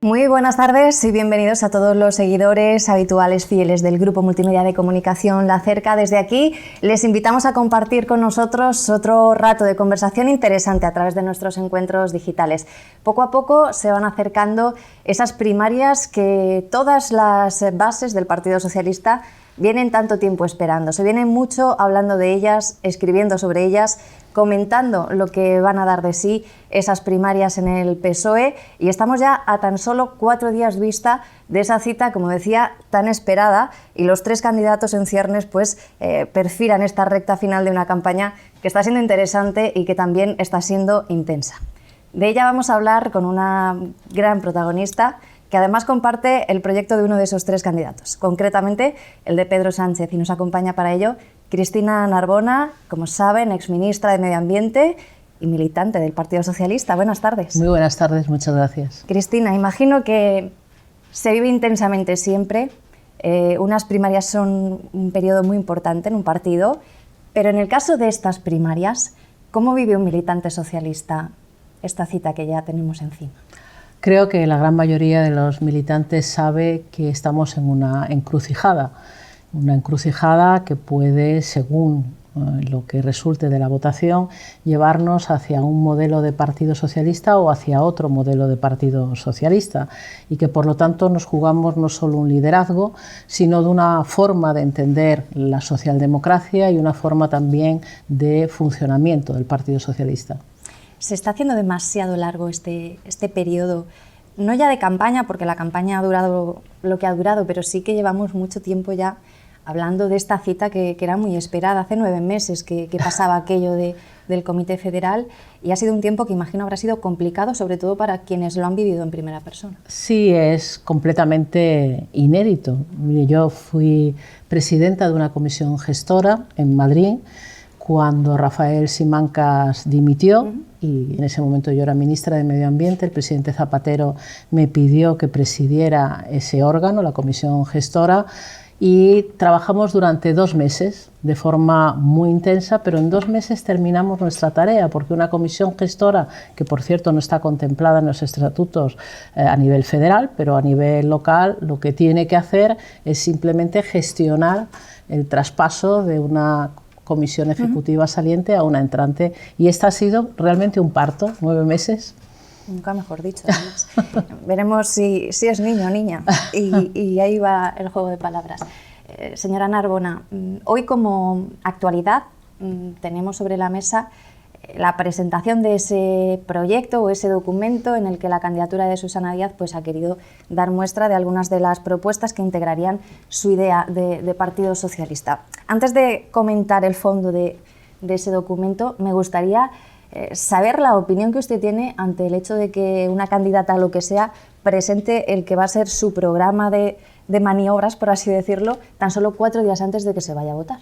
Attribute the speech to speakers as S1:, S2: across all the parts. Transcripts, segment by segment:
S1: Muy buenas tardes y bienvenidos a todos los seguidores habituales fieles del Grupo Multimedia de Comunicación La Cerca. Desde aquí les invitamos a compartir con nosotros otro rato de conversación interesante a través de nuestros encuentros digitales. Poco a poco se van acercando esas primarias que todas las bases del Partido Socialista vienen tanto tiempo esperando. Se viene mucho hablando de ellas, escribiendo sobre ellas, comentando lo que van a dar de sí esas primarias en el PSOE, y estamos ya a tan solo 4 días vista de esa cita, como decía, tan esperada, y los 3 candidatos en ciernes pues perfilan esta recta final de una campaña que está siendo interesante y que también está siendo intensa. De ella vamos a hablar con una gran protagonista que además comparte el proyecto de uno de esos 3 candidatos, concretamente el de Pedro Sánchez, y nos acompaña para ello Cristina Narbona, como saben, exministra de Medio Ambiente y militante del Partido Socialista. Buenas tardes.
S2: Muy buenas tardes, muchas gracias.
S1: Cristina, imagino que se vive intensamente siempre. Unas primarias son un periodo muy importante en un partido, pero en el caso de estas primarias, ¿cómo vive un militante socialista esta cita que ya tenemos encima?
S2: Creo que la gran mayoría de los militantes sabe que estamos en una encrucijada que puede, según lo que resulte de la votación, llevarnos hacia un modelo de partido socialista o hacia otro modelo de partido socialista, y que por lo tanto nos jugamos no solo un liderazgo, sino de una forma de entender la socialdemocracia y una forma también de funcionamiento del Partido Socialista.
S1: Se está haciendo demasiado largo este periodo, no ya de campaña, porque la campaña ha durado lo que ha durado, pero sí que llevamos mucho tiempo ya hablando de esta cita que era muy esperada. Hace 9 meses que pasaba aquello del Comité Federal, y ha sido un tiempo que imagino habrá sido complicado, sobre todo para quienes lo han vivido en primera persona.
S2: Sí, es completamente inédito. Mire, yo fui presidenta de una comisión gestora en Madrid cuando Rafael Simancas dimitió, y en ese momento yo era ministra de Medio Ambiente. El presidente Zapatero me pidió que presidiera ese órgano, la comisión gestora, y trabajamos durante 2 meses de forma muy intensa, pero en 2 meses terminamos nuestra tarea, porque una comisión gestora, que por cierto no está contemplada en los estatutos a nivel federal, pero a nivel local, lo que tiene que hacer es simplemente gestionar el traspaso de una comisión ejecutiva saliente a una entrante, y esta ha sido realmente un parto, 9 meses.
S1: Nunca mejor dicho, además. Veremos si es niño o niña, y ahí va el juego de palabras. Señora Narbona, hoy como actualidad tenemos sobre la mesa la presentación de ese proyecto o ese documento en el que la candidatura de Susana Díaz pues, ha querido dar muestra de algunas de las propuestas que integrarían su idea de Partido Socialista. Antes de comentar el fondo de ese documento, me gustaría saber la opinión que usted tiene ante el hecho de que una candidata a lo que sea presente el que va a ser su programa de maniobras, por así decirlo, tan solo 4 días antes de que se vaya a votar.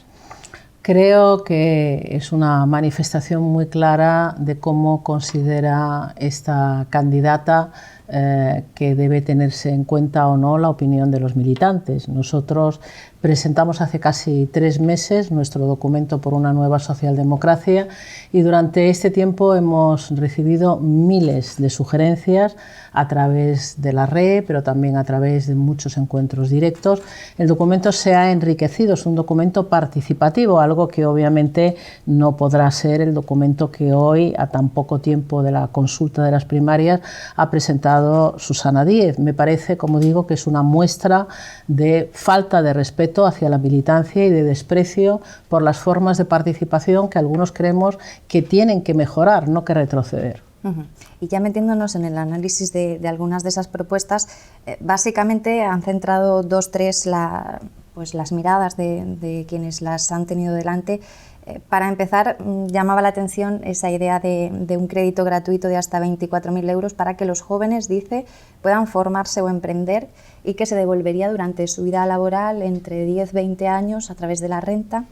S2: Creo que es una manifestación muy clara de cómo considera esta candidata que debe tenerse en cuenta o no la opinión de los militantes. Nosotros presentamos hace casi 3 meses nuestro documento por una nueva socialdemocracia, y durante este tiempo hemos recibido miles de sugerencias a través de la red, pero también a través de muchos encuentros directos. El documento se ha enriquecido, es un documento participativo, algo que obviamente no podrá ser el documento que hoy, a tan poco tiempo de la consulta de las primarias, ha presentado Susana Díaz. Me parece, como digo, que es una muestra de falta de respeto hacia la militancia y de desprecio por las formas de participación que algunos creemos que tienen que mejorar, no que retroceder.
S1: Y ya metiéndonos en el análisis de algunas de esas propuestas, básicamente han centrado 2-3 las miradas de quienes las han tenido delante. Para empezar, llamaba la atención esa idea de un crédito gratuito de hasta 24.000 euros para que los jóvenes, dice, puedan formarse o emprender, y que se devolvería durante su vida laboral entre 10-20 años a través de la renta.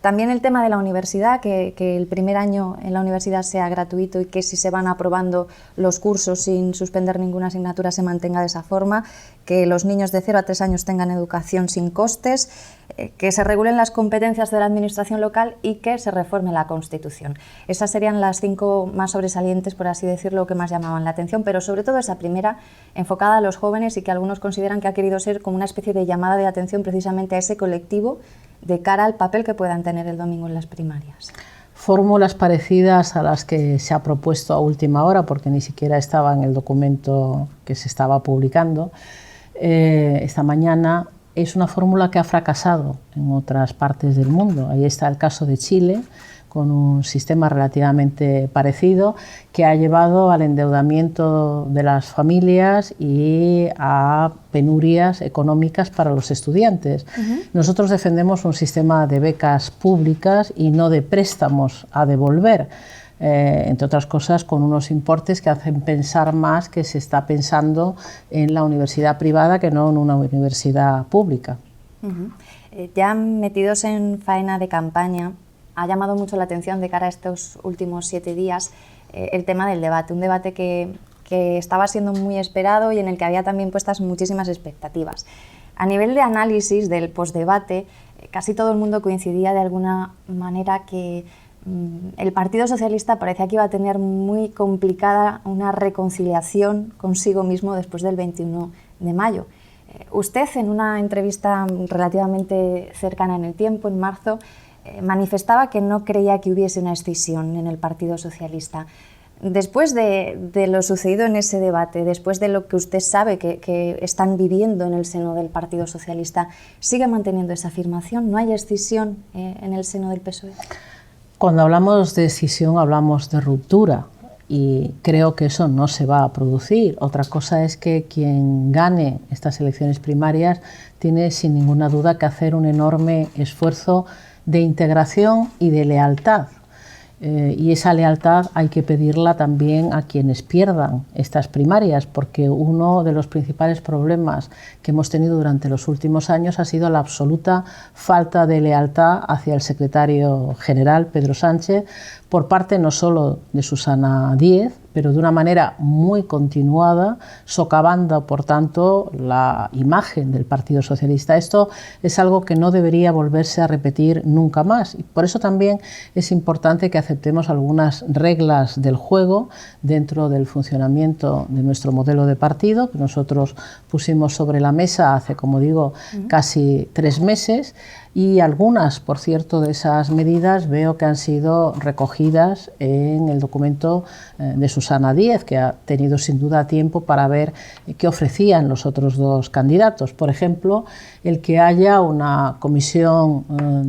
S1: También el tema de la universidad, que el primer año en la universidad sea gratuito y que si se van aprobando los cursos sin suspender ninguna asignatura se mantenga de esa forma, que los niños de 0 a 3 años tengan educación sin costes, que se regulen las competencias de la administración local y que se reforme la Constitución. Esas serían las 5 más sobresalientes, por así decirlo, que más llamaban la atención, pero sobre todo esa primera, enfocada a los jóvenes y que algunos consideran que ha querido ser como una especie de llamada de atención precisamente a ese colectivo de cara al papel que puedan tener el domingo en las primarias.
S2: Fórmulas parecidas a las que se ha propuesto a última hora, porque ni siquiera estaba en el documento que se estaba publicando esta mañana, es una fórmula que ha fracasado en otras partes del mundo. Ahí está el caso de Chile, con un sistema relativamente parecido que ha llevado al endeudamiento de las familias y a penurias económicas para los estudiantes. Nosotros defendemos un sistema de becas públicas y no de préstamos a devolver, entre otras cosas con unos importes que hacen pensar más que se está pensando en la universidad privada que no en una universidad pública.
S1: Ya metidos en faena de campaña, ha llamado mucho la atención de cara a estos últimos 7 días el tema del debate, un debate que estaba siendo muy esperado y en el que había también puestas muchísimas expectativas. A nivel de análisis del postdebate, casi todo el mundo coincidía de alguna manera que el Partido Socialista parecía que iba a tener muy complicada una reconciliación consigo mismo después del 21 de mayo. Usted, en una entrevista relativamente cercana en el tiempo, en marzo, manifestaba que no creía que hubiese una escisión en el Partido Socialista. Después de lo sucedido en ese debate, después de lo que usted sabe que están viviendo en el seno del Partido Socialista, ¿sigue manteniendo esa afirmación? ¿No hay escisión en el seno del PSOE?
S2: Cuando hablamos de escisión hablamos de ruptura y creo que eso no se va a producir. Otra cosa es que quien gane estas elecciones primarias tiene sin ninguna duda que hacer un enorme esfuerzo de integración y de lealtad. Y esa lealtad hay que pedirla también a quienes pierdan estas primarias, porque uno de los principales problemas que hemos tenido durante los últimos años ha sido la absoluta falta de lealtad hacia el secretario general, Pedro Sánchez, por parte no solo de Susana Díez, pero de una manera muy continuada, socavando, por tanto, la imagen del Partido Socialista. Esto es algo que no debería volverse a repetir nunca más. Y por eso también es importante que aceptemos algunas reglas del juego dentro del funcionamiento de nuestro modelo de partido, que nosotros pusimos sobre la mesa hace, como digo, casi 3 meses, y algunas, por cierto, de esas medidas veo que han sido recogidas en el documento de Susana Díez, que ha tenido sin duda tiempo para ver qué ofrecían los otros 2 candidatos. Por ejemplo, el que haya una comisión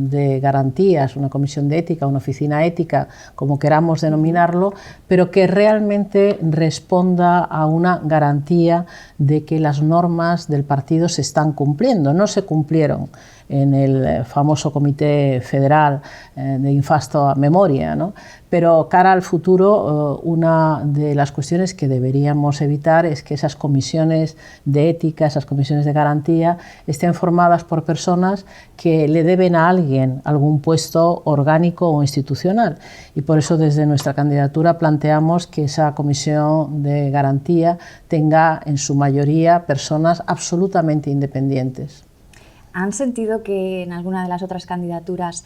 S2: de garantías, una comisión de ética, una oficina ética, como queramos denominarlo, pero que realmente responda a una garantía de que las normas del partido se están cumpliendo. No se cumplieron en el famoso Comité Federal de infausta memoria, ¿no? Pero cara al futuro, una de las cuestiones que deberíamos evitar es que esas comisiones de ética, esas comisiones de garantía, estén formadas por personas que le deben a alguien algún puesto orgánico o institucional. Y por eso desde nuestra candidatura planteamos que esa comisión de garantía tenga en su mayoría personas absolutamente independientes.
S1: ¿Han sentido que en alguna de las otras candidaturas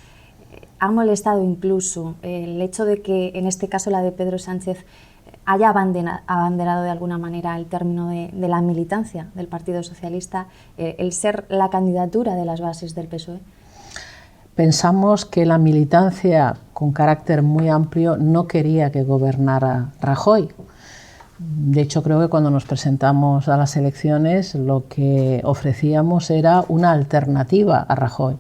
S1: ha molestado incluso el hecho de que en este caso la de Pedro Sánchez haya abanderado de alguna manera el término de la militancia del Partido Socialista, el ser la candidatura de las bases del PSOE?
S2: Pensamos que la militancia con carácter muy amplio no quería que gobernara Rajoy. De hecho, creo que cuando nos presentamos a las elecciones lo que ofrecíamos era una alternativa a Rajoy.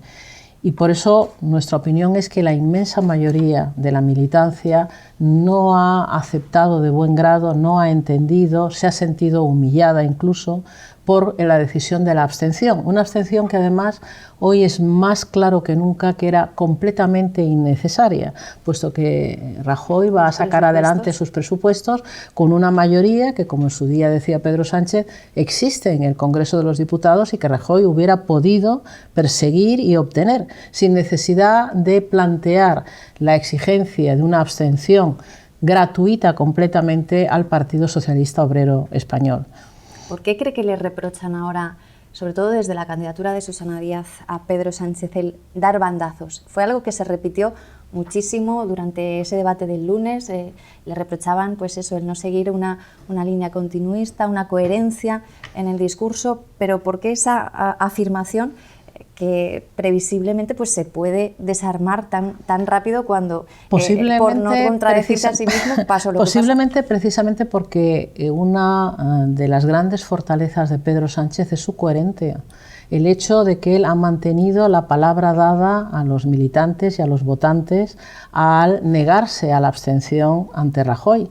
S2: Y por eso nuestra opinión es que la inmensa mayoría de la militancia no ha aceptado de buen grado, no ha entendido, se ha sentido humillada incluso por la decisión de la abstención. Una abstención que además hoy es más claro que nunca que era completamente innecesaria, puesto que Rajoy va a sacar adelante sus presupuestos con una mayoría que, como en su día decía Pedro Sánchez, existe en el Congreso de los Diputados y que Rajoy hubiera podido perseguir y obtener, sin necesidad de plantear la exigencia de una abstención gratuita completamente al Partido Socialista Obrero Español.
S1: ¿Por qué cree que le reprochan ahora, sobre todo desde la candidatura de Susana Díaz, a Pedro Sánchez el dar bandazos? Fue algo que se repitió muchísimo durante ese debate del lunes. Le reprochaban pues eso, el no seguir una línea continuista, una coherencia en el discurso, pero ¿por qué esa afirmación que previsiblemente pues se puede desarmar tan rápido cuando por no contradecirse a sí mismo pasó lo que pasó?
S2: Posiblemente precisamente porque una de las grandes fortalezas de Pedro Sánchez es su coherencia. El hecho de que él ha mantenido la palabra dada a los militantes y a los votantes al negarse a la abstención ante Rajoy.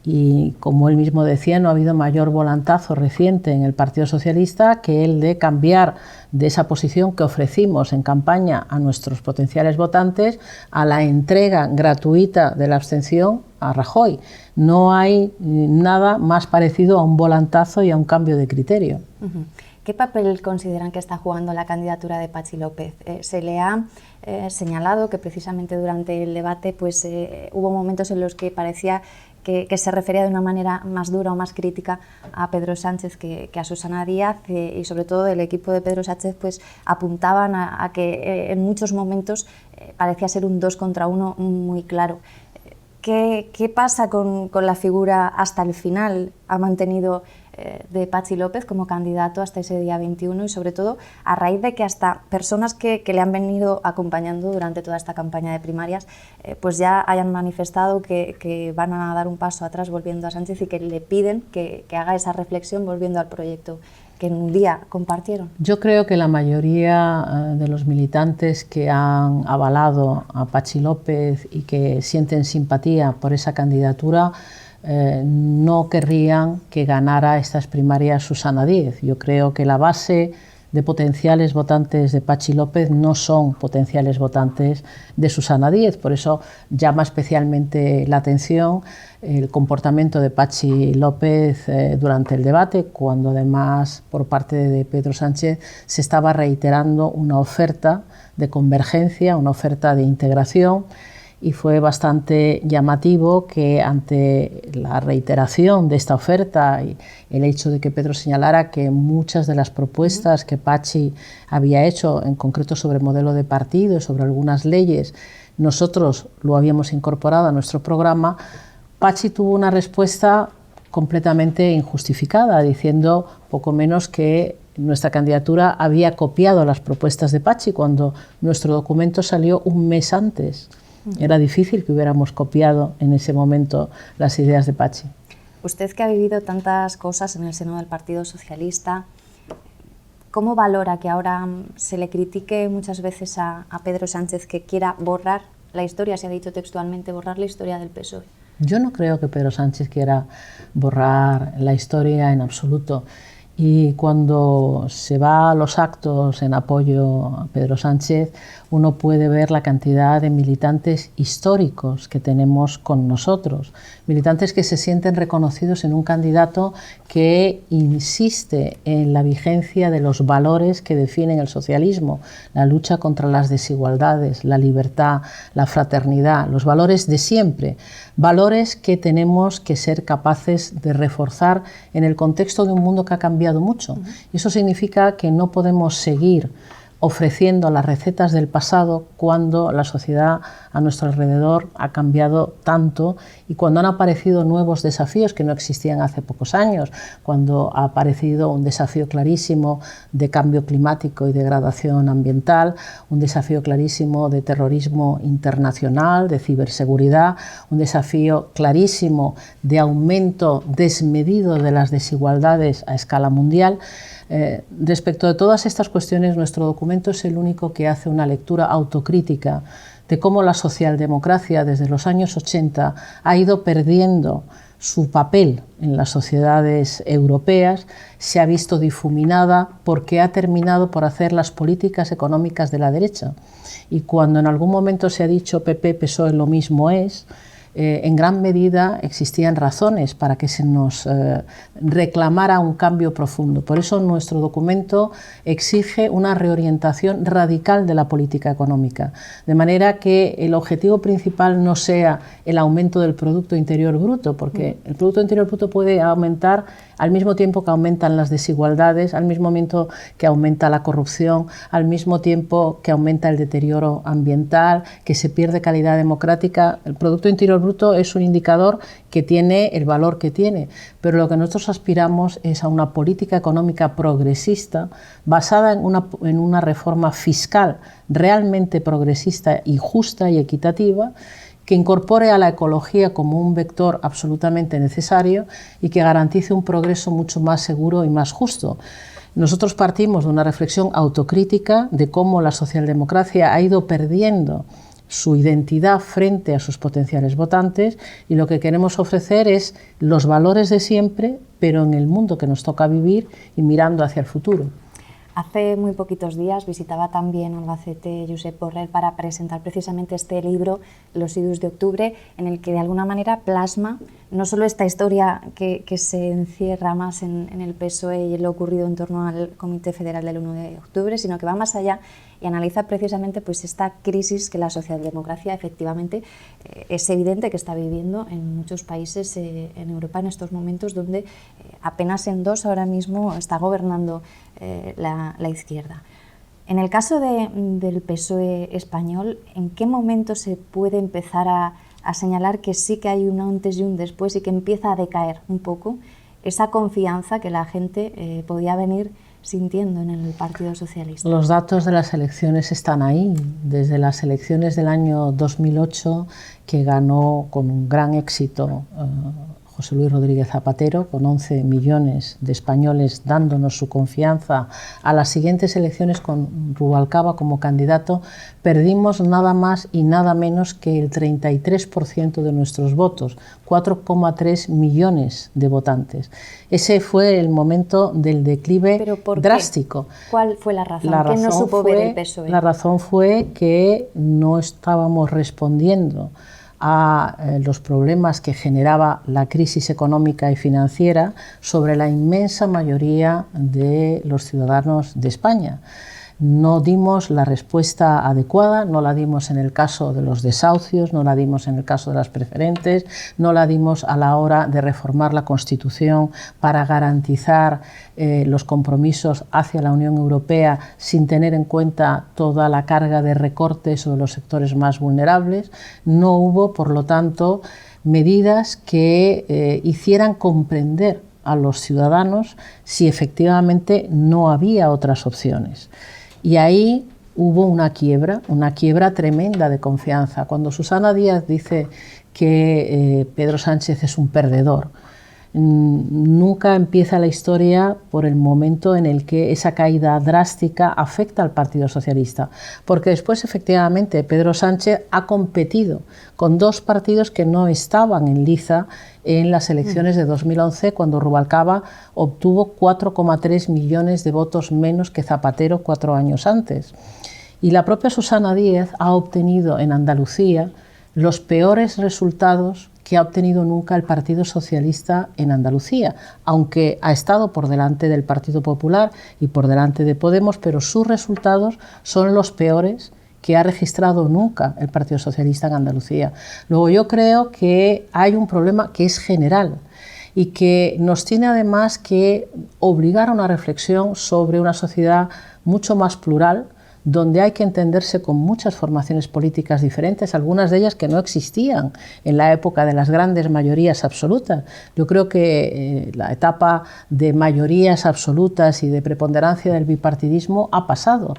S2: Y como él mismo decía, no ha habido mayor volantazo reciente en el Partido Socialista que el de cambiar de esa posición que ofrecimos en campaña a nuestros potenciales votantes a la entrega gratuita de la abstención a Rajoy. No hay nada más parecido a un volantazo y a un cambio de criterio.
S1: ¿Qué papel consideran que está jugando la candidatura de Patxi López? Se le ha señalado que precisamente durante el debate pues, hubo momentos en los que parecía que se refería de una manera más dura o más crítica a Pedro Sánchez que a Susana Díaz, y sobre todo el equipo de Pedro Sánchez pues, apuntaban a que en muchos momentos parecía ser un 2 contra 1 muy claro. ¿Qué pasa con la figura hasta el final? ¿Ha mantenido de Patxi López como candidato hasta ese día 21 y sobre todo a raíz de que hasta personas que le han venido acompañando durante toda esta campaña de primarias pues ya hayan manifestado que van a dar un paso atrás volviendo a Sánchez y que le piden que haga esa reflexión volviendo al proyecto que en un día compartieron?
S2: Yo creo que la mayoría de los militantes que han avalado a Patxi López y que sienten simpatía por esa candidatura no querrían que ganara estas primarias Susana Díaz. Yo creo que la base de potenciales votantes de Patxi López no son potenciales votantes de Susana Díaz. Por eso llama especialmente la atención el comportamiento de Patxi López durante el debate, cuando además por parte de Pedro Sánchez se estaba reiterando una oferta de convergencia, una oferta de integración. Y fue bastante llamativo que ante la reiteración de esta oferta y el hecho de que Pedro señalara que muchas de las propuestas que Patxi había hecho, en concreto sobre modelo de partido y sobre algunas leyes, nosotros lo habíamos incorporado a nuestro programa, Patxi tuvo una respuesta completamente injustificada, diciendo poco menos que nuestra candidatura había copiado las propuestas de Patxi cuando nuestro documento salió un mes antes. Era difícil que hubiéramos copiado en ese momento las ideas de Patxi.
S1: Usted, que ha vivido tantas cosas en el seno del Partido Socialista, ¿cómo valora que ahora se le critique muchas veces a Pedro Sánchez que quiera borrar la historia, se ha dicho textualmente, borrar la historia del PSOE?
S2: Yo no creo que Pedro Sánchez quiera borrar la historia en absoluto. Y cuando se va a los actos en apoyo a Pedro Sánchez, uno puede ver la cantidad de militantes históricos que tenemos con nosotros, militantes que se sienten reconocidos en un candidato que insiste en la vigencia de los valores que definen el socialismo, la lucha contra las desigualdades, la libertad, la fraternidad, los valores de siempre, valores que tenemos que ser capaces de reforzar en el contexto de un mundo que ha cambiado mucho. Y eso significa que no podemos seguir ofreciendo las recetas del pasado cuando la sociedad a nuestro alrededor ha cambiado tanto y cuando han aparecido nuevos desafíos que no existían hace pocos años, cuando ha aparecido un desafío clarísimo de cambio climático y degradación ambiental, un desafío clarísimo de terrorismo internacional, de ciberseguridad, un desafío clarísimo de aumento desmedido de las desigualdades a escala mundial. Respecto de todas estas cuestiones, nuestro documento es el único que hace una lectura autocrítica de cómo la socialdemocracia desde los años 80 ha ido perdiendo su papel en las sociedades europeas se ha visto difuminada porque ha terminado por hacer las políticas económicas de la derecha. Y cuando en algún momento se ha dicho PP, PSOE lo mismo es, en gran medida existían razones para que se nos reclamara un cambio profundo. Por eso nuestro documento exige una reorientación radical de la política económica, de manera que el objetivo principal no sea el aumento del Producto Interior Bruto, porque el Producto Interior Bruto puede aumentar al mismo tiempo que aumentan las desigualdades, al mismo tiempo que aumenta la corrupción, al mismo tiempo que aumenta el deterioro ambiental, que se pierde calidad democrática. El Producto Interior Bruto es un indicador que tiene el valor que tiene, pero lo que nosotros aspiramos es a una política económica progresista basada en una reforma fiscal realmente progresista y justa y equitativa, que incorpore a la ecología como un vector absolutamente necesario y que garantice un progreso mucho más seguro y más justo. Nosotros partimos de una reflexión autocrítica de cómo la socialdemocracia ha ido perdiendo su identidad frente a sus potenciales votantes, y lo que queremos ofrecer es los valores de siempre, pero en el mundo que nos toca vivir y mirando hacia el futuro.
S1: Hace muy poquitos días visitaba también Albacete Josep Borrell para presentar precisamente este libro, Los idus de octubre, en el que de alguna manera plasma no solo esta historia que se encierra más en el PSOE y en lo ocurrido en torno al Comité Federal del 1 de octubre, sino que va más allá y analiza precisamente pues esta crisis que la socialdemocracia efectivamente es evidente que está viviendo en muchos países en Europa en estos momentos, donde apenas en 2 ahora mismo está gobernando la izquierda. En el caso del PSOE español, ¿en qué momento se puede empezar a señalar que sí que hay un antes y un después y que empieza a decaer un poco esa confianza que la gente podía venir sintiendo en el Partido Socialista?
S2: Los datos de las elecciones están ahí. Desde las elecciones del año 2008, que ganó con un gran éxito José Luis Rodríguez Zapatero, con 11 millones de españoles dándonos su confianza, a las siguientes elecciones con Rubalcaba como candidato, perdimos nada más y nada menos que el 33% de nuestros votos, 4,3 millones de votantes. Ese fue el momento del declive drástico.
S1: ¿Cuál fue la razón? ¿Qué no supo ver el PSOE?
S2: La razón fue que no estábamos respondiendo a los problemas que generaba la crisis económica y financiera sobre la inmensa mayoría de los ciudadanos de España. No dimos la respuesta adecuada, no la dimos en el caso de los desahucios, no la dimos en el caso de las preferentes, no la dimos a la hora de reformar la Constitución para garantizar los compromisos hacia la Unión Europea sin tener en cuenta toda la carga de recortes sobre los sectores más vulnerables. No hubo, por lo tanto, medidas que hicieran comprender a los ciudadanos si efectivamente no había otras opciones. Y ahí hubo una quiebra tremenda de confianza. Cuando Susana Díaz dice que Pedro Sánchez es un perdedor, nunca empieza la historia por el momento en el que esa caída drástica afecta al Partido Socialista, porque después efectivamente Pedro Sánchez ha competido con 2 partidos que no estaban en liza en las elecciones de 2011, cuando Rubalcaba obtuvo 4,3 millones de votos menos que Zapatero 4 años antes. Y la propia Susana Díaz ha obtenido en Andalucía los peores resultados que ha obtenido nunca el Partido Socialista en Andalucía, aunque ha estado por delante del Partido Popular y por delante de Podemos, pero sus resultados son los peores que ha registrado nunca el Partido Socialista en Andalucía. Luego yo creo que hay un problema que es general y que nos tiene además que obligar a una reflexión sobre una sociedad mucho más plural, donde hay que entenderse con muchas formaciones políticas diferentes, algunas de ellas que no existían en la época de las grandes mayorías absolutas. Yo creo que la etapa de mayorías absolutas y de preponderancia del bipartidismo ha pasado.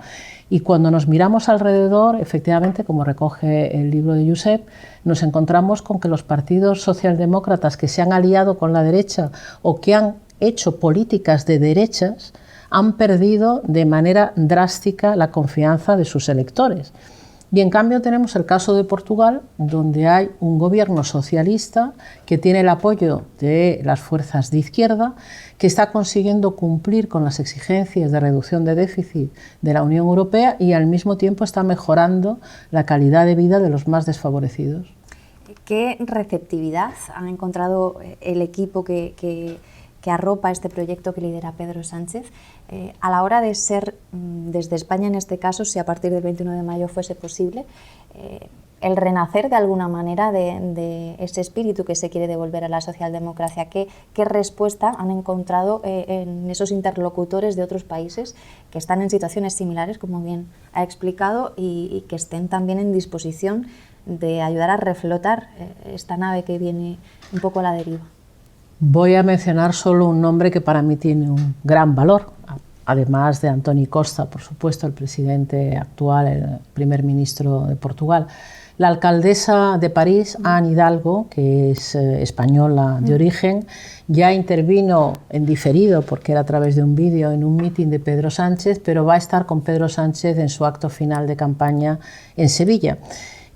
S2: Y cuando nos miramos alrededor, efectivamente, como recoge el libro de Josep, nos encontramos con que los partidos socialdemócratas que se han aliado con la derecha o que han hecho políticas de derechas han perdido de manera drástica la confianza de sus electores. Y en cambio tenemos el caso de Portugal, donde hay un gobierno socialista que tiene el apoyo de las fuerzas de izquierda, que está consiguiendo cumplir con las exigencias de reducción de déficit de la Unión Europea y al mismo tiempo está mejorando la calidad de vida de los más desfavorecidos.
S1: ¿Qué receptividad ha encontrado el equipo que arropa este proyecto que lidera Pedro Sánchez a la hora de ser, desde España en este caso, si a partir del 21 de mayo fuese posible, el renacer de alguna manera de ese espíritu que se quiere devolver a la socialdemocracia? ¿Qué respuesta han encontrado en esos interlocutores de otros países que están en situaciones similares, como bien ha explicado, y que estén también en disposición de ayudar a reflotar esta nave que viene un poco a la deriva?
S2: Voy a mencionar solo un nombre que para mí tiene un gran valor, además de António Costa, por supuesto, el presidente actual, el primer ministro de Portugal. La alcaldesa de París, Anne Hidalgo, que es española de origen, ya intervino en diferido, porque era a través de un vídeo, en un mitin de Pedro Sánchez, pero va a estar con Pedro Sánchez en su acto final de campaña en Sevilla.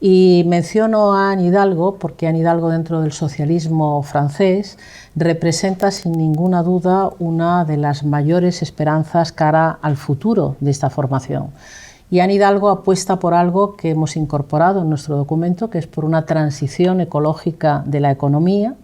S2: Y menciono a Anne Hidalgo porque Anne Hidalgo, dentro del socialismo francés, representa sin ninguna duda una de las mayores esperanzas cara al futuro de esta formación. Y Anne Hidalgo apuesta por algo que hemos incorporado en nuestro documento, que es por una transición ecológica de la economía.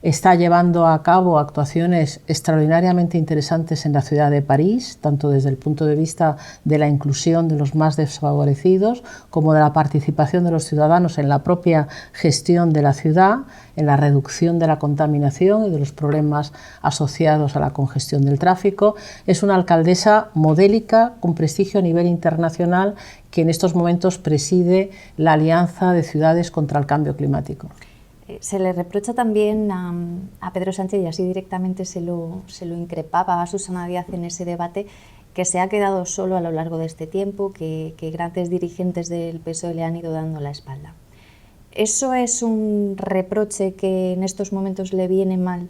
S2: Está llevando a cabo actuaciones extraordinariamente interesantes en la ciudad de París, tanto desde el punto de vista de la inclusión de los más desfavorecidos, como de la participación de los ciudadanos en la propia gestión de la ciudad, en la reducción de la contaminación y de los problemas asociados a la congestión del tráfico. Es una alcaldesa modélica, con prestigio a nivel internacional, que en estos momentos preside la Alianza de Ciudades contra el Cambio Climático.
S1: Se le reprocha también a Pedro Sánchez, y así directamente se lo increpaba a Susana Díaz en ese debate, que se ha quedado solo a lo largo de este tiempo, que grandes dirigentes del PSOE le han ido dando la espalda. ¿Eso es un reproche que en estos momentos le viene mal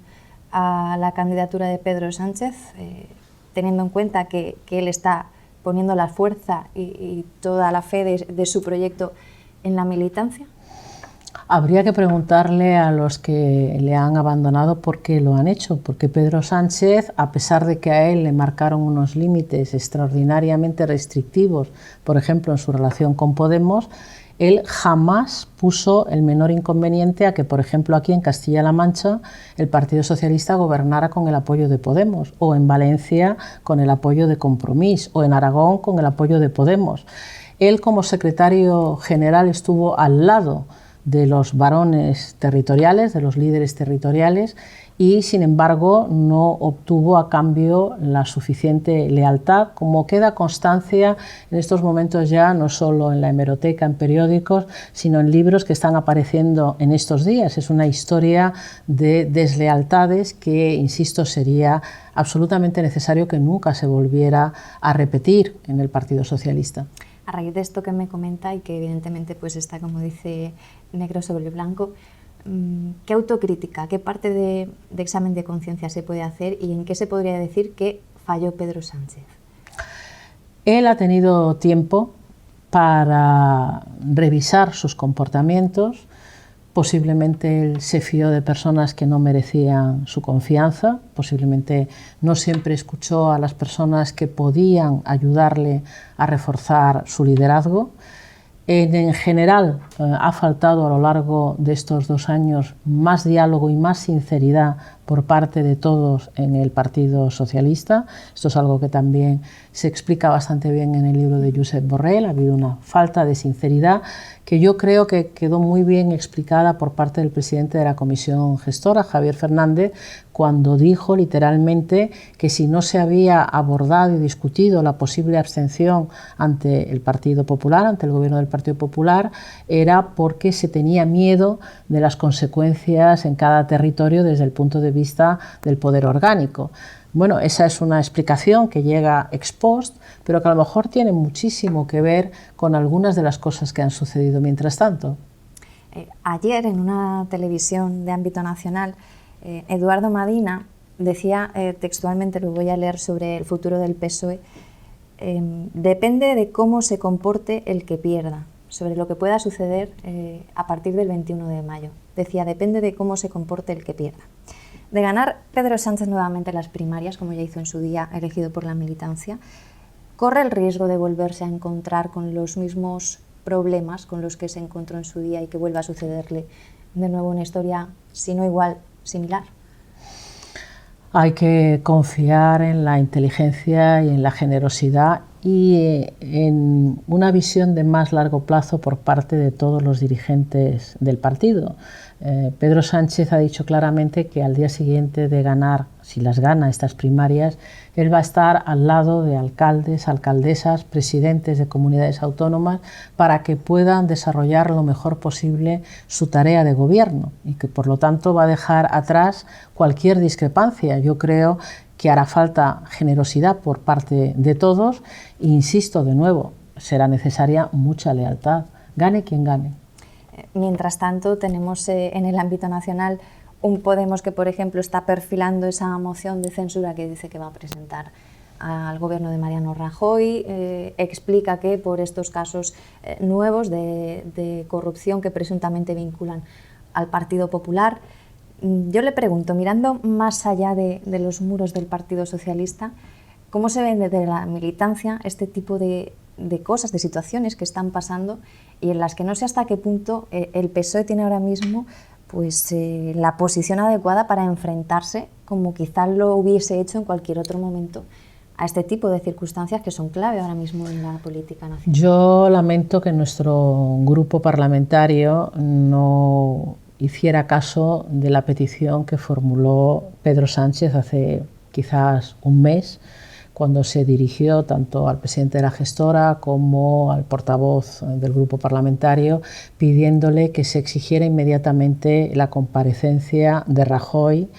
S1: a la candidatura de Pedro Sánchez, teniendo en cuenta que él está poniendo la fuerza y toda la fe de su proyecto en la militancia?
S2: Habría que preguntarle a los que le han abandonado por qué lo han hecho, porque Pedro Sánchez, a pesar de que a él le marcaron unos límites extraordinariamente restrictivos, por ejemplo en su relación con Podemos, él jamás puso el menor inconveniente a que, por ejemplo, aquí en Castilla-La Mancha el Partido Socialista gobernara con el apoyo de Podemos, o en Valencia con el apoyo de Compromís, o en Aragón con el apoyo de Podemos. Él, como secretario general, estuvo al lado de los varones territoriales, de los líderes territoriales, y sin embargo no obtuvo a cambio la suficiente lealtad, como queda constancia en estos momentos ya no solo en la hemeroteca, en periódicos, sino en libros que están apareciendo en estos días. Es una historia de deslealtades que, insisto, sería absolutamente necesario que nunca se volviera a repetir en el Partido Socialista.
S1: A raíz de esto que me comenta, y que evidentemente pues está, como dice, negro sobre blanco, ¿qué autocrítica, qué parte de examen de conciencia se puede hacer y en qué se podría decir que falló Pedro Sánchez?
S2: Él ha tenido tiempo para revisar sus comportamientos. Posiblemente él se fió de personas que no merecían su confianza, posiblemente no siempre escuchó a las personas que podían ayudarle a reforzar su liderazgo. En general ha faltado a lo largo de estos 2 años más diálogo y más sinceridad por parte de todos en el Partido Socialista. Esto es algo que también se explica bastante bien en el libro de Josep Borrell. Ha habido una falta de sinceridad que yo creo que quedó muy bien explicada por parte del presidente de la Comisión Gestora, Javier Fernández, cuando dijo literalmente que si no se había abordado y discutido la posible abstención ante el Partido Popular, ante el gobierno del Partido Popular, era porque se tenía miedo de las consecuencias en cada territorio desde el punto de vista del poder orgánico. Bueno, esa es una explicación que llega ex post, pero que a lo mejor tiene muchísimo que ver con algunas de las cosas que han sucedido mientras tanto.
S1: Ayer, en una televisión de ámbito nacional, Eduardo Madina decía textualmente, lo voy a leer, sobre el futuro del PSOE, depende de cómo se comporte el que pierda. sobre lo que pueda suceder a partir del 21 de mayo. Decía, depende de cómo se comporte el que pierda. De ganar Pedro Sánchez nuevamente las primarias, como ya hizo en su día, elegido por la militancia, ¿corre el riesgo de volverse a encontrar con los mismos problemas con los que se encontró en su día y que vuelva a sucederle de nuevo una historia, si no igual, similar?
S2: Hay que confiar en la inteligencia y en la generosidad y en una visión de más largo plazo por parte de todos los dirigentes del partido. Pedro Sánchez ha dicho claramente que al día siguiente de ganar, si las gana estas primarias, él va a estar al lado de alcaldes, alcaldesas, presidentes de comunidades autónomas para que puedan desarrollar lo mejor posible su tarea de gobierno y que por lo tanto va a dejar atrás cualquier discrepancia. Yo creo que hará falta generosidad por parte de todos e insisto de nuevo, será necesaria mucha lealtad, gane quien gane.
S1: Mientras tanto, tenemos en el ámbito nacional un Podemos que, por ejemplo, está perfilando esa moción de censura que dice que va a presentar al gobierno de Mariano Rajoy. Explica que por estos casos nuevos de corrupción que presuntamente vinculan al Partido Popular. Yo le pregunto, mirando más allá de los muros del Partido Socialista, ¿cómo se ven desde la militancia este tipo de cosas, de situaciones que están pasando y en las que no sé hasta qué punto el PSOE tiene ahora mismo pues, la posición adecuada para enfrentarse, como quizás lo hubiese hecho en cualquier otro momento, a este tipo de circunstancias que son clave ahora mismo en la política nacional?
S2: Yo lamento que nuestro grupo parlamentario no hiciera caso de la petición que formuló Pedro Sánchez hace quizás un mes, cuando se dirigió tanto al presidente de la gestora como al portavoz del grupo parlamentario pidiéndole que se exigiera inmediatamente la comparecencia de Rajoy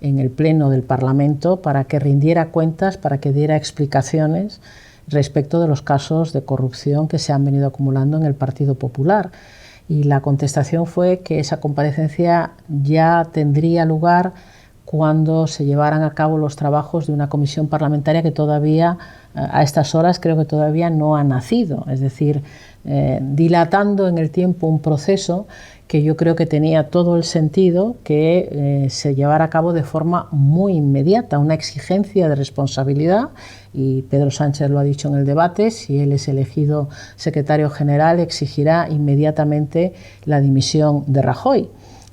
S2: en el Pleno del Parlamento para que rindiera cuentas, para que diera explicaciones respecto de los casos de corrupción que se han venido acumulando en el Partido Popular. Y la contestación fue que esa comparecencia ya tendría lugar cuando se llevaran a cabo los trabajos de una comisión parlamentaria que todavía, a estas horas, creo que todavía no ha nacido. Es decir, dilatando en el tiempo un proceso que yo creo que tenía todo el sentido que se llevara a cabo de forma muy inmediata, una exigencia de responsabilidad, y Pedro Sánchez lo ha dicho en el debate, si él es elegido secretario general exigirá inmediatamente la dimisión de Rajoy,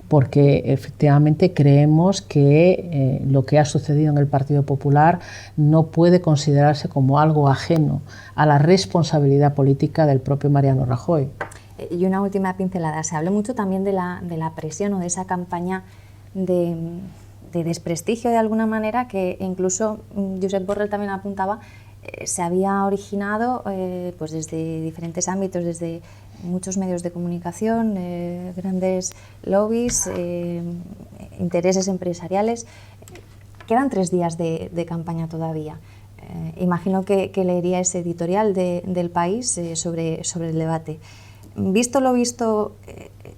S2: porque efectivamente creemos que lo que ha sucedido en el Partido Popular no puede considerarse como algo ajeno a la responsabilidad política del propio Mariano Rajoy.
S1: Y una última pincelada, se habló mucho también de la presión o de esa campaña de desprestigio de alguna manera que incluso Josep Borrell también apuntaba, se había originado pues desde diferentes ámbitos, desde muchos medios de comunicación, grandes lobbies, intereses empresariales. Quedan 3 días de campaña todavía. Imagino que leería ese editorial del País sobre el debate. Visto lo visto,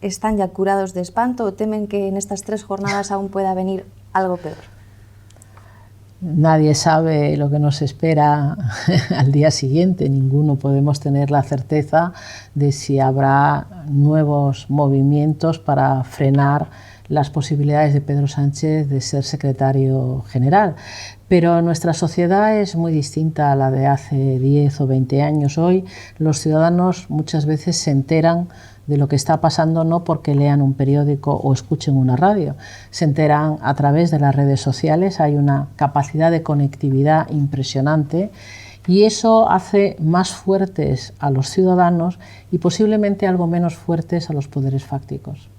S1: ¿están ya curados de espanto o temen que en estas 3 jornadas aún pueda venir algo peor?
S2: Nadie sabe lo que nos espera al día siguiente, ninguno podemos tener la certeza de si habrá nuevos movimientos para frenar las posibilidades de Pedro Sánchez de ser secretario general. Pero nuestra sociedad es muy distinta a la de hace 10 o 20 años. Hoy los ciudadanos muchas veces se enteran de lo que está pasando no porque lean un periódico o escuchen una radio, se enteran a través de las redes sociales, hay una capacidad de conectividad impresionante y eso hace más fuertes a los ciudadanos y posiblemente algo menos fuertes a los poderes fácticos.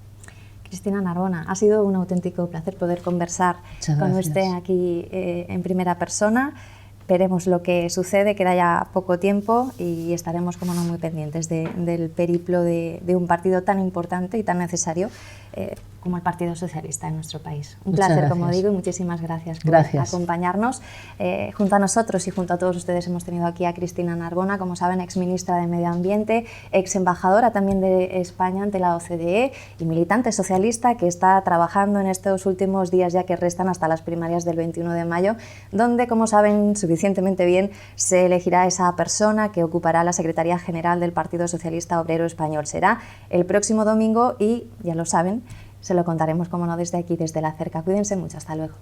S1: Cristina Narbona, ha sido un auténtico placer poder conversar con usted aquí en primera persona. Veremos lo que sucede, queda ya poco tiempo y estaremos, como no, muy pendientes del periplo de un partido tan importante y tan necesario como el Partido Socialista en nuestro país. Un
S2: Muchas
S1: placer,
S2: gracias.
S1: como digo, y muchísimas gracias por acompañarnos. Junto a nosotros y junto a todos ustedes hemos tenido aquí a Cristina Narbona, como saben, exministra de Medio Ambiente, ex embajadora también de España ante la OCDE y militante socialista que está trabajando en estos últimos días ya que restan hasta las primarias del 21 de mayo, donde, como saben suficientemente bien, se elegirá esa persona que ocupará la Secretaría General del Partido Socialista Obrero Español. Será el próximo domingo y, ya lo saben, se lo contaremos, como no, desde aquí, desde La Cerca. Cuídense mucho. Hasta luego.